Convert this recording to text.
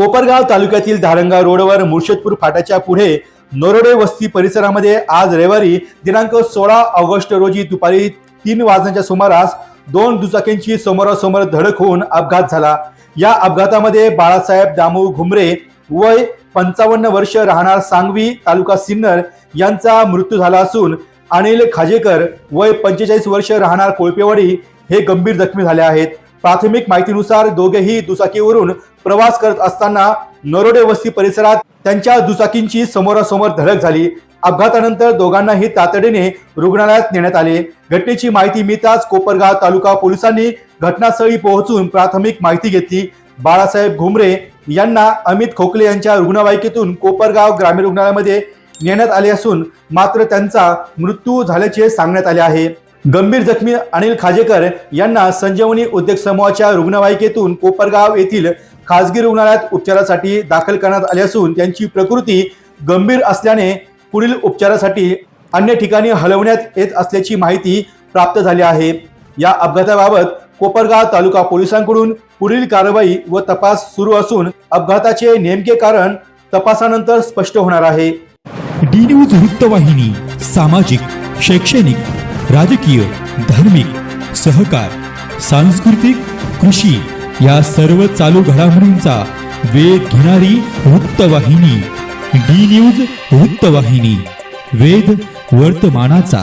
कोपरगाव तालुक्यातील धारंगा रोडवर मुर्शेदपूर फाट्याच्या पुढे नरोडे वस्ती परिसरामध्ये आज रविवारी दिनांक 16 ऑगस्ट रोजी दुपारी 3 वाजण्याच्या सुमारास दोन दुचाकींची समोरासमोर धडक होऊन अपघात झाला। या अपघातामध्ये बाळासाहेब दामू घुमरे वय 55 वर्ष राहणार सांगवी तालुका सिन्नर यांचा मृत्यू झाला असून अनिल खाजेकर वय 45 वर्ष राहणार कोळपेवाडी हे गंभीर जखमी झाले आहेत। प्राथमिक माहितीनुसार दोघेही दुचाकीवरून प्रवास करत असताना नरोडे वस्ती परिसरात त्यांच्या दुचाकींची समोरासमोर धडक झाली। अपघातानंतर दोघांनाही तातडीने रुग्णालयात नेण्यात आले। घटनेची माहिती मिळताच कोपरगाव तालुका पोलिसांनी घटनास्थळी पोहोचून प्राथमिक माहिती घेतली। बाळासाहेब घुमरे यांना अमित खोकले यांच्या रुग्णवाहिकेतून कोपरगाव ग्रामीण रुग्णालयामध्ये नेण्यात आले असून मात्र त्यांचा मृत्यू झाल्याचे सांगण्यात आले आहे। गंभीर जखमी अनिल खाजेकर यांना संजीवनी उद्योग समूहाच्या रुग्णवाहिकेतून कोपरगाव येथील खासगी रुग्णालयात उपचारासाठी दाखल करण्यात आले असून त्यांची प्रकृती गंभीर असल्याने पुढील उपचारासाठी अन्य ठिकाणी हलवण्यात येत असल्याची माहिती प्राप्त झाली आहे। या अपघाताबाबत कोपरगाव तालुका पोलिसांकडून पुढील कारवाई व तपास सुरू असून अपघाताचे नेमके कारण तपासानंतर स्पष्ट होणार आहे। डी न्यूज वृत्तवाहिनी सामाजिक, शैक्षणिक, राजकीय, धार्मिक, सहकार, सांस्कृतिक, कृषी या सर्व चालू घडामोडींचा वेध घेणारी वृत्तवाहिनी डी न्यूज वृत्तवाहिनी, वेध वर्तमानाचा।